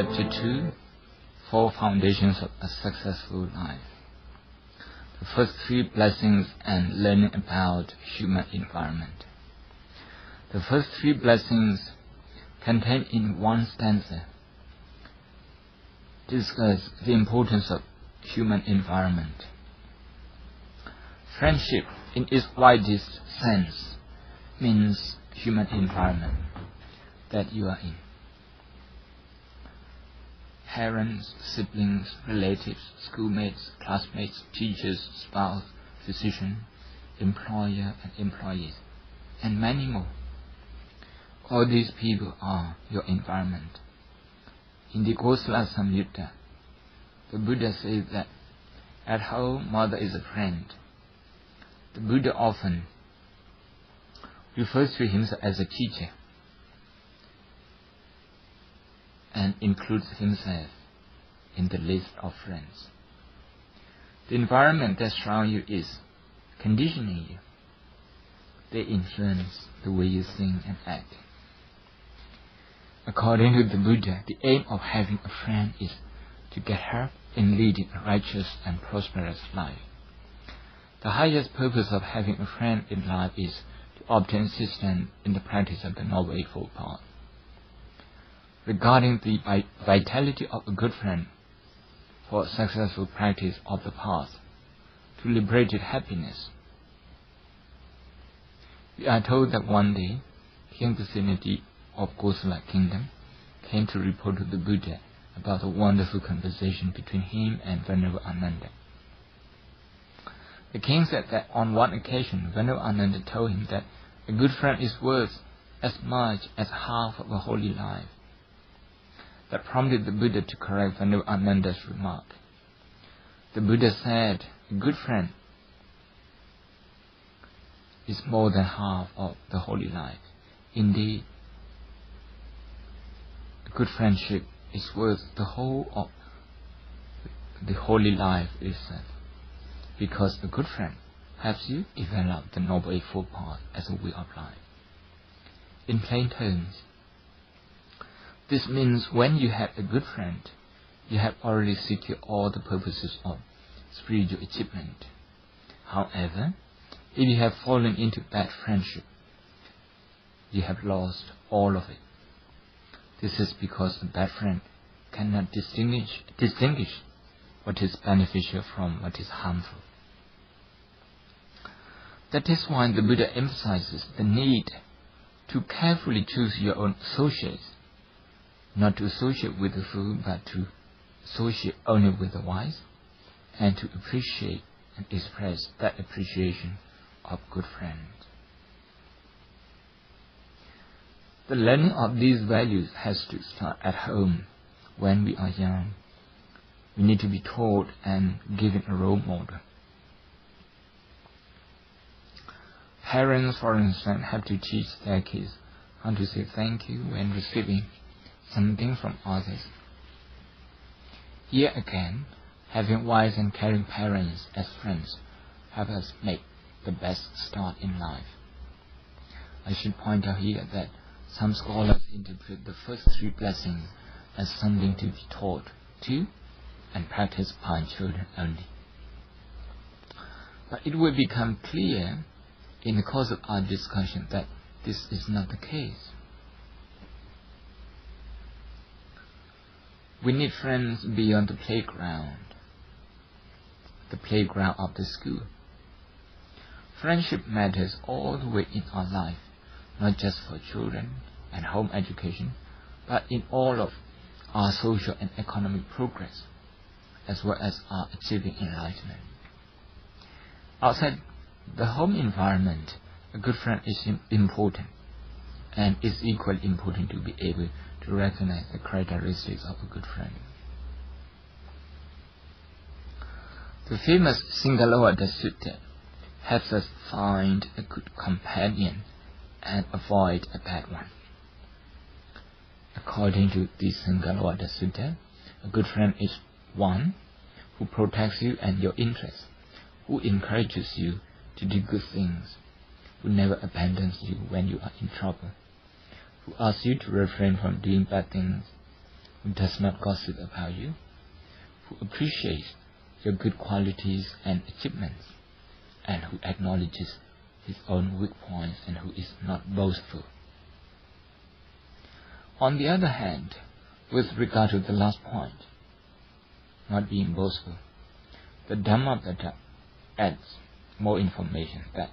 Chapter 2, 4 Foundations of a Successful Life. The first 3 blessings and learning about human environment. The first 3 blessings contained in one stanza discuss the importance of human environment. Friendship, in its widest sense, means human environment that you are in. Parents, siblings, relatives, schoolmates, classmates, teachers, spouse, physician, employer and employees, and many more. All these people are your environment. In the Kosala Samyutta, the Buddha says that at home, mother is a friend. The Buddha often refers to himself as a teacher and includes himself in the list of friends. The environment that surrounds you is conditioning you. They influence the way you think and act. According to the Buddha, the aim of having a friend is to get help in leading a righteous and prosperous life. The highest purpose of having a friend in life is to obtain assistance in the practice of the Noble Eightfold Path. Regarding the vitality of a good friend for successful practice of the path to liberated happiness, we are told that one day King Pasenadi of Kosala Kingdom came to report to the Buddha about a wonderful conversation between him and Venerable Ananda. The king said that on one occasion Venerable Ananda told him that a good friend is worth as much as half of a holy life. That prompted the Buddha to correct Venerable Ananda's remark. The Buddha said, a good friend is more than half of the holy life. Indeed, a good friendship is worth the whole of the holy life itself, because a good friend helps you develop the Noble Eightfold Path as a way of life. In plain terms, this means when you have a good friend, you have already secured all the purposes of spiritual achievement. However, if you have fallen into bad friendship, you have lost all of it. This is because a bad friend cannot distinguish what is beneficial from what is harmful. That is why the Buddha emphasizes the need to carefully choose your own associates, not to associate with the fool, but to associate only with the wise, and to appreciate and express that appreciation of good friends. The learning of these values has to start at home when we are young. We need to be taught and given a role model. Parents, for instance, have to teach their kids how to say thank you when receiving something from others. Here again, having wise and caring parents as friends help us make the best start in life. I should point out here that some scholars interpret the first 3 blessings as something to be taught to and practiced by children only. But it will become clear in the course of our discussion that this is not the case. We need friends beyond the playground of the school. Friendship matters all the way in our life, not just for children and home education, but in all of our social and economic progress, as well as our achieving enlightenment. Outside the home environment, a good friend is important, and it's equally important to be able to recognize the characteristics of a good friend. The famous Singalawada Sutta helps us find a good companion and avoid a bad one. According to the Singalawada Sutta, a good friend is one who protects you and your interests, who encourages you to do good things, who never abandons you when you are in trouble, who asks you to refrain from doing bad things, who does not gossip about you, who appreciates your good qualities and achievements, and who acknowledges his own weak points and who is not boastful. On the other hand, with regard to the last point, not being boastful, the Dhammapada adds more information that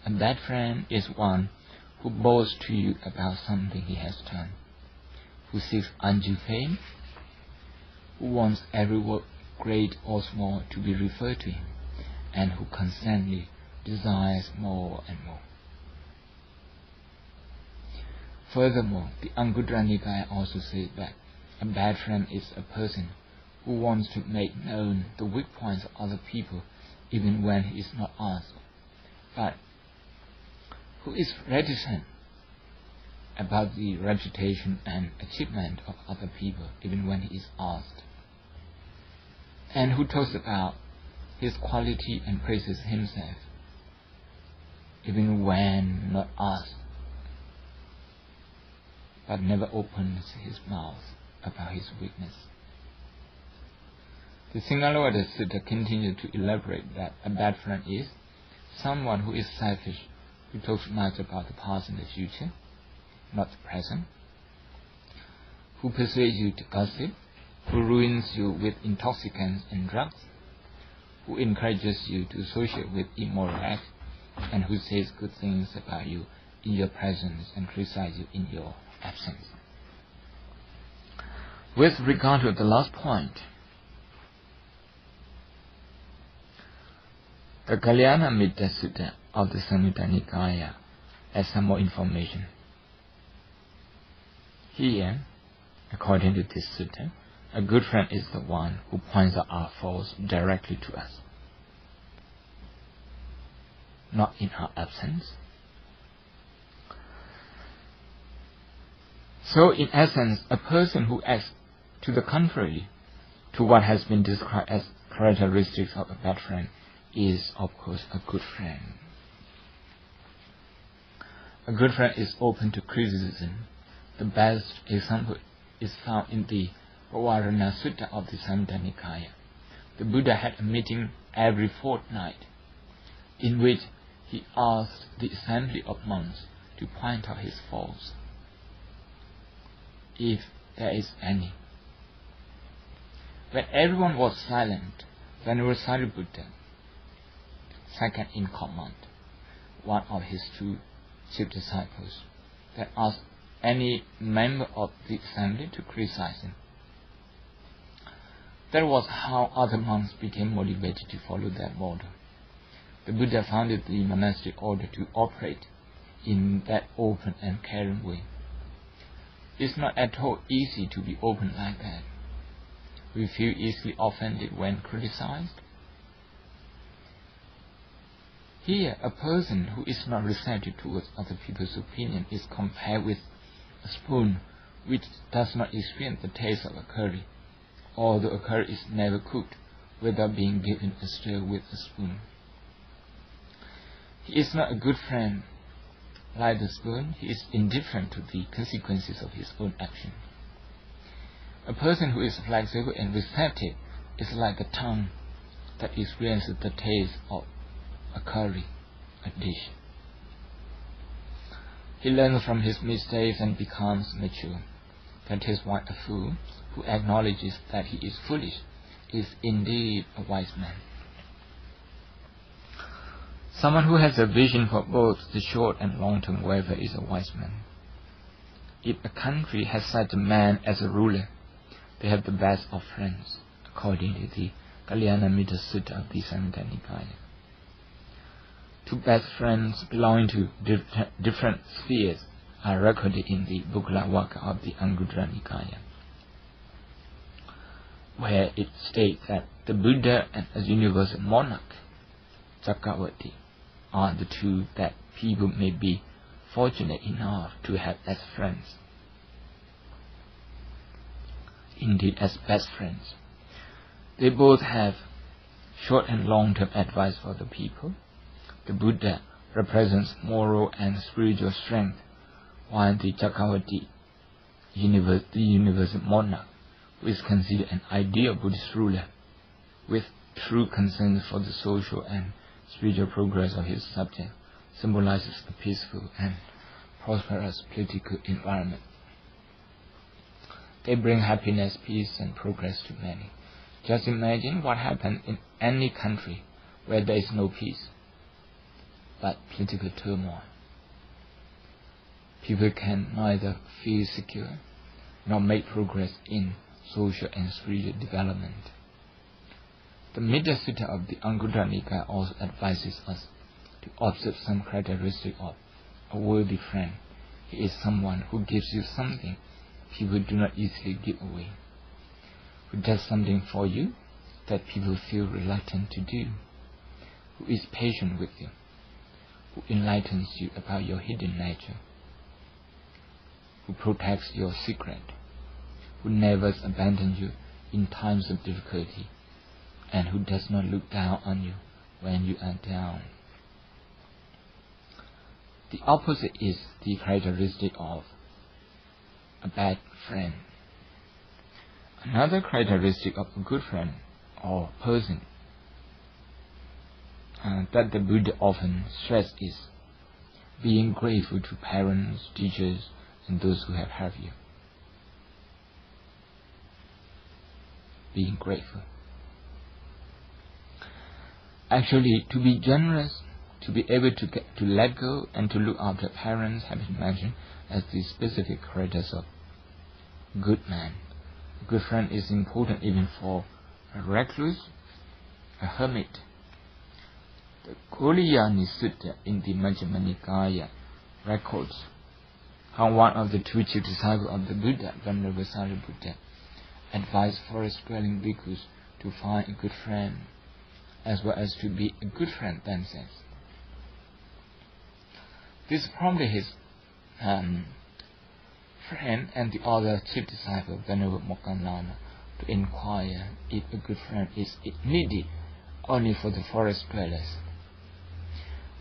a bad friend is one who boasts to you about something he has done, who seeks undue fame, who wants every work, great or small, to be referred to him, and who constantly desires more and more. Furthermore, the Anguttara Nikaya also says that a bad friend is a person who wants to make known the weak points of other people even when he is not asked, but who is reticent about the reputation and achievement of other people even when he is asked, and who talks about his quality and praises himself even when not asked, but never opens his mouth about his weakness. The Singalawada Sutta continued to elaborate that a bad friend is someone who is selfish, who talks much about the past and the future, not the present, who persuades you to gossip, who ruins you with intoxicants and drugs, who encourages you to associate with immoral acts, and who says good things about you in your presence and criticizes you in your absence. With regard to the last point, the Kalyana Mitta Sutta of the Samyutta Nikaya adds some more information. Here, according to this sutta, a good friend is the one who points out our faults directly to us, not in our absence. So, in essence, a person who acts to the contrary to what has been described as characteristics of a bad friend is, of course, a good friend. A good friend is open to criticism. The best example is found in the Pavarana Sutta of the Samyutta Nikaya. The Buddha had a meeting every fortnight in which he asked the assembly of monks to point out his faults, if there is any. When everyone was silent, Venerable Sariputta, second in command, one of his two chief disciples, then asked any member of the assembly to criticize him. That was how other monks became motivated to follow that model. The Buddha founded the monastic order to operate in that open and caring way. It's not at all easy to be open like that. We feel easily offended when criticized. Here, a person who is not receptive towards other people's opinion is compared with a spoon which does not experience the taste of a curry, although a curry is never cooked without being given a stir with a spoon. He is not a good friend. Like the spoon, he is indifferent to the consequences of his own action. A person who is flexible and receptive is like a tongue that experiences the taste of a curry, a dish. He learns from his mistakes and becomes mature. That is why a fool who acknowledges that he is foolish is indeed a wise man. Someone who has a vision for both the short and long-term welfare is a wise man. If a country has such a man as a ruler, they have the best of friends, according to the Kalyana Mitta Sutta of the Samyutta Nikaya. Two best friends belonging to different spheres are recorded in the Buklavaka of the Anguttara Nikaya, where it states that the Buddha and a universal monarch, Cakkavatti, are the two that people may be fortunate enough to have as friends. Indeed, as best friends. They both have short and long-term advice for the people. The Buddha represents moral and spiritual strength, while the Cakkavatti, the universal monarch, who is considered an ideal Buddhist ruler, with true concern for the social and spiritual progress of his subject, symbolizes a peaceful and prosperous political environment. They bring happiness, peace, and progress to many. Just imagine what happens in any country where there is no peace, but political turmoil. People can neither feel secure nor make progress in social and spiritual development. The Middle Sutta of the Anguttara Nikaya also advises us to observe some characteristic of a worthy friend. He is someone who gives you something people do not easily give away, who does something for you that people feel reluctant to do, who is patient with you, who enlightens you about your hidden nature, who protects your secret, who never abandons you in times of difficulty, and who does not look down on you when you are down. The opposite is the characteristic of a bad friend. Another characteristic of a good friend or person that the Buddha often stresses is being grateful to parents, teachers, and those who have helped you. Being grateful. Actually, to be generous, to be able to let go and to look after parents have been mentioned as the specific characters of a good man. A good friend is important even for a recluse, a hermit. The Kalyana Sutta in the Majjhima Nikaya records how one of the two chief disciples of the Buddha, Venerable Sariputta, advised forest-dwelling bhikkhus to find a good friend, as well as to be a good friend themselves. This prompted his friend and the other chief disciple, Venerable Moggallana, to inquire if a good friend is needed only for the forest dwellers.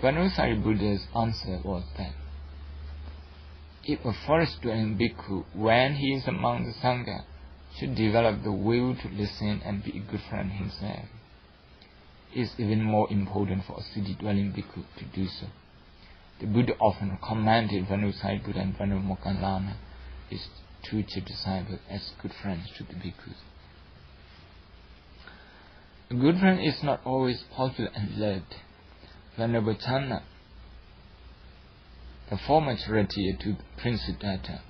Venerable Sariputta's answer was that if a forest-dwelling bhikkhu, when he is among the Sangha, should develop the will to listen and be a good friend himself, it is even more important for a city-dwelling bhikkhu to do so. The Buddha often commended Venerable Sariputta and Venerable Moggallana, his two chief disciples, as good friends to the bhikkhus. A good friend is not always popular and loved. Venerable Channa, the former charioteer to Prince Siddhartha,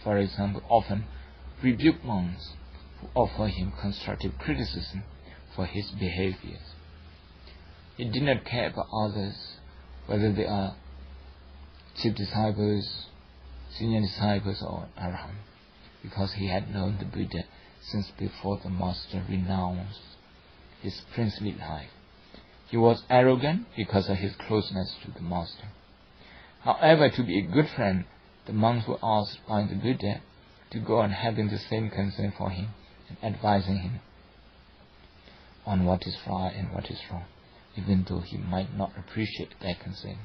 for example, often rebuked monks who offer him constructive criticism for his behaviors. He did not care about others, whether they are chief disciples, senior disciples, or arahant, because he had known the Buddha since before the master renounced his princely life. He was arrogant because of his closeness to the master. However, to be a good friend, the monks were asked by the Buddha to go on having the same concern for him and advising him on what is right and what is wrong, even though he might not appreciate their concern.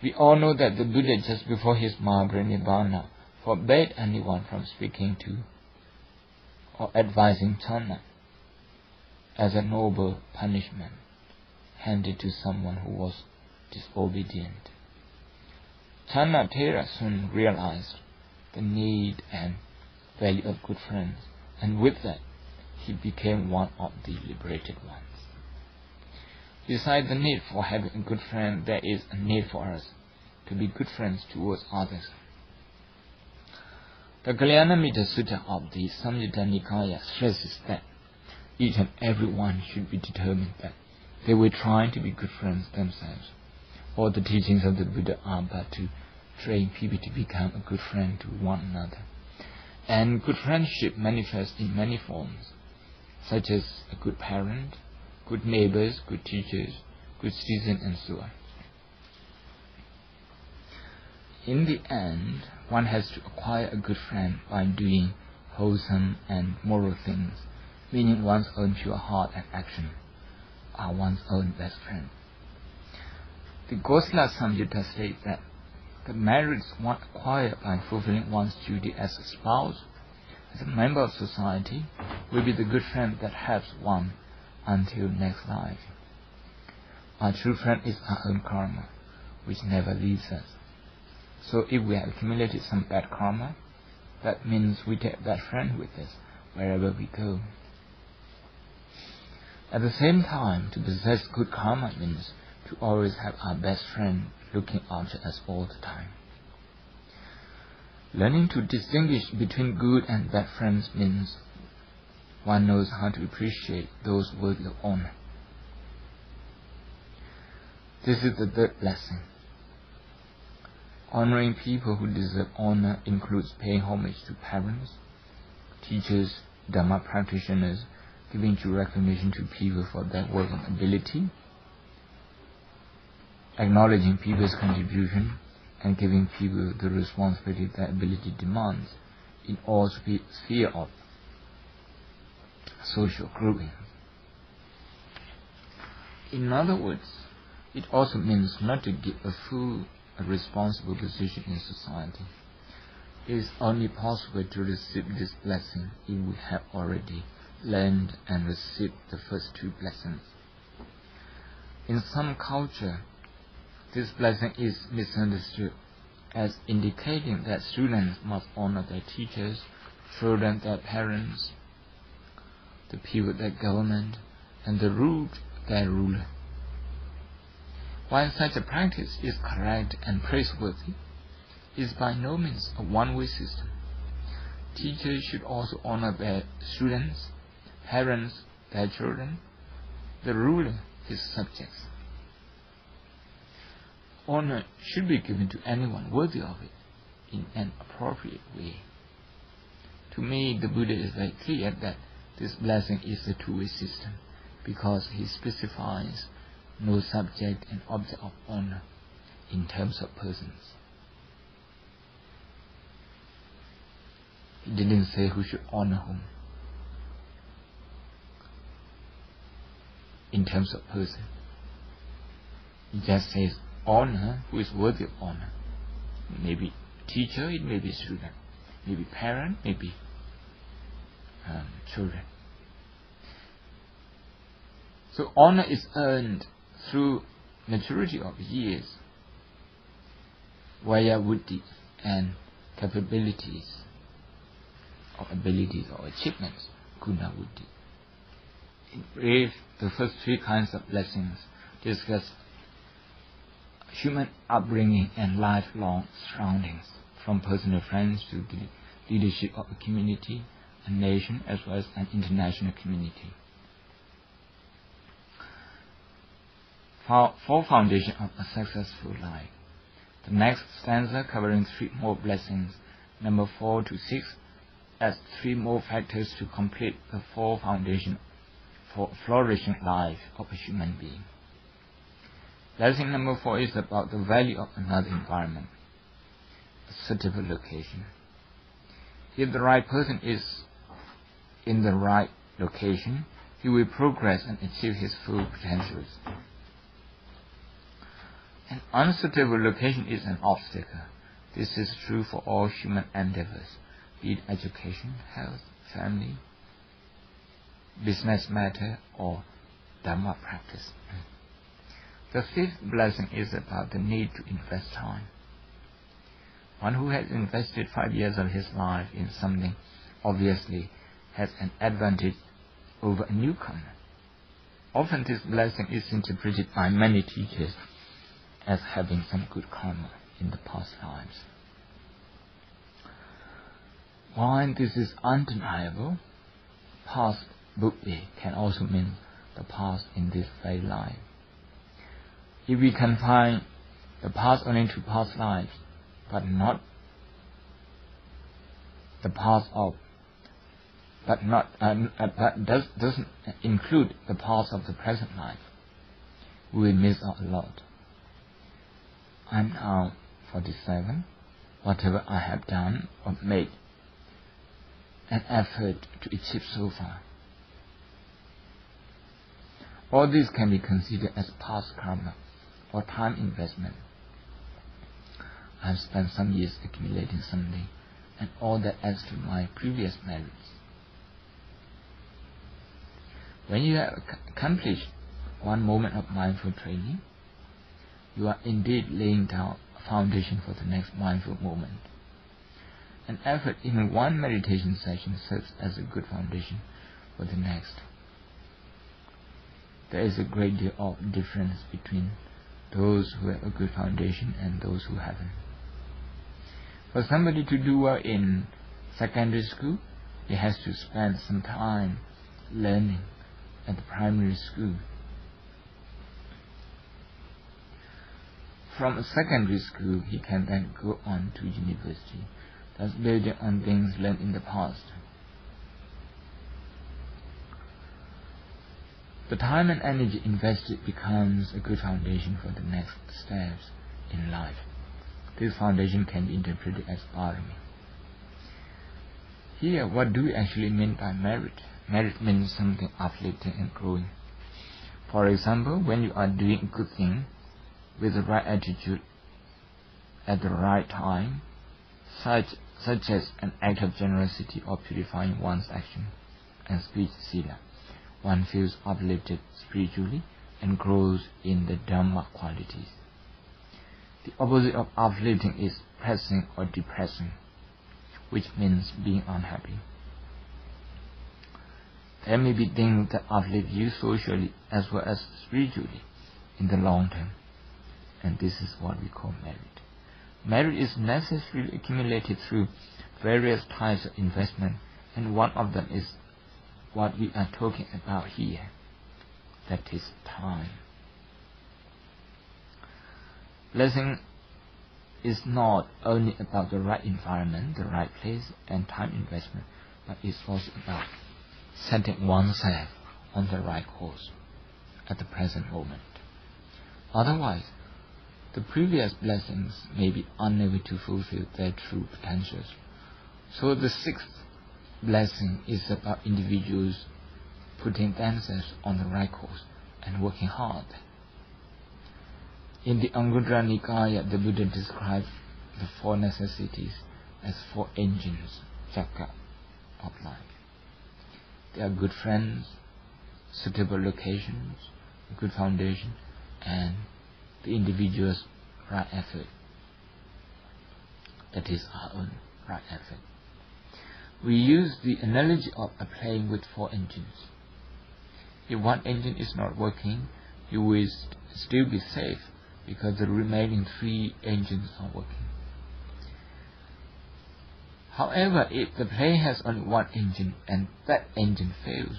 We all know that the Buddha, just before his Mahaparinibbana, forbade anyone from speaking to or advising Channa as a noble punishment handed to someone who was disobedient. Channa Thera soon realized the need and value of good friends, and with that he became one of the liberated ones. Besides the need for having a good friend, there is a need for us to be good friends towards others. The Kalyanamitta Sutta of the Samyutta Nikaya stresses that each and every one should be determined that they will try to be good friends themselves. All the teachings of the Buddha are but to train people to become a good friend to one another. And good friendship manifests in many forms, such as a good parent, good neighbors, good teachers, good citizens, and so on. In the end, one has to acquire a good friend by doing wholesome and moral things, meaning one's own pure heart and action are one's own best friend. The Ghosala Samyutta states that the merits one acquires by fulfilling one's duty as a spouse, as a member of society, will be the good friend that helps one until next life. Our true friend is our own karma, which never leaves us. So if we have accumulated some bad karma, that means we take that friend with us wherever we go. At the same time, to possess good karma means to always have our best friend looking after us all the time. Learning to distinguish between good and bad friends means one knows how to appreciate those worthy of honor. This is the third blessing. Honoring people who deserve honor includes paying homage to parents, teachers, Dharma practitioners, giving due recognition to people for their work and ability, acknowledging people's contribution, and giving people the responsibility their ability demands in all spheres of social grouping. In other words, it also means not to give a responsible position in society. It is only possible to receive this blessing if we have already learned and received the first two blessings. In some culture, this blessing is misunderstood as indicating that students must honor their teachers, children their parents, the people their government, and the ruled their ruler. While such a practice is correct and praiseworthy, it is by no means a one-way system. Teachers should also honor their students, parents their children, the ruler his subjects. Honor should be given to anyone worthy of it in an appropriate way. To me, the Buddha is very clear that this blessing is a two-way system because he specifies no subject and object of honor in terms of persons. He didn't say who should honor whom in terms of person. He just says honor who is worthy of honor. Maybe teacher, it may be student, maybe parent, maybe children. So honor is earned through maturity of years, via buddhi and capabilities or abilities or achievements, guna buddhi. In brief, the first three kinds of blessings discuss human upbringing and lifelong surroundings, from personal friends to the leadership of a community, a nation, as well as an international community. For foundation of a successful life. The next stanza, covering three more blessings, number 4 to 6, adds three more factors to complete the four foundation for a flourishing life of a human being. Blessing number 4 is about the value of another environment, a suitable location. If the right person is in the right location, he will progress and achieve his full potentials. An unsuitable location is an obstacle. This is true for all human endeavors, be it education, health, family, business matter, or Dharma practice. The fifth blessing is about the need to invest time. One who has invested 5 years of his life in something obviously has an advantage over a newcomer. Often this blessing is interpreted by many teachers as having some good karma in the past lives. While this is undeniable, past buddhi can also mean the past in this very life. If we confine the past only to past lives, but not the past of, but doesn't include the past of the present life, we will miss out a lot. I'm now 47. Whatever I have done or made an effort to achieve so far, all this can be considered as past karma or time investment. I have spent some years accumulating something, and all that adds to my previous merits. When you have accomplished one moment of mindful training, you are indeed laying down a foundation for the next mindful moment. An effort in one meditation session serves as a good foundation for the next. There is a great deal of difference between those who have a good foundation and those who haven't. For somebody to do well in secondary school, he has to spend some time learning at the primary school. From secondary school, he can then go on to university, thus building on things learned in the past. The time and energy invested becomes a good foundation for the next steps in life. This foundation can be interpreted as parami. Here, what do we actually mean by merit? Merit means something uplifting and growing. For example, when you are doing a good thing with the right attitude at the right time, such as an act of generosity or purifying one's action and speech sila, one feels uplifted spiritually and grows in the Dhamma qualities. The opposite of uplifting is pressing or depressing, which means being unhappy. There may be things that uplift you socially as well as spiritually in the long term, and this is what we call merit. Merit is necessarily accumulated through various types of investment, and one of them is what we are talking about here, that is time. Blessing is not only about the right environment, the right place, and time investment, but it's also about setting oneself on the right course at the present moment. Otherwise, the previous blessings may be unable to fulfill their true potentials. So the sixth blessing is about individuals putting themselves on the right course and working hard. In the Anguttara Nikaya, the Buddha described the four necessities as four engines, chakra, of life. They are good friends, suitable locations, a good foundation, and the individual's right effort. That is our own right effort. We use the analogy of a plane with four engines. If one engine is not working, you will still be safe because the remaining three engines are working. However, if the plane has only one engine and that engine fails,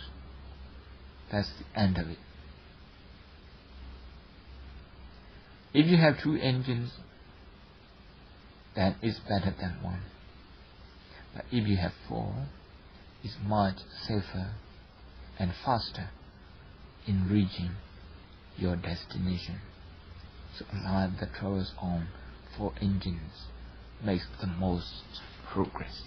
that's the end of it. If you have two engines, then it's better than one. But if you have four, it's much safer and faster in reaching your destination. So a life that travels on four engines makes the most progress.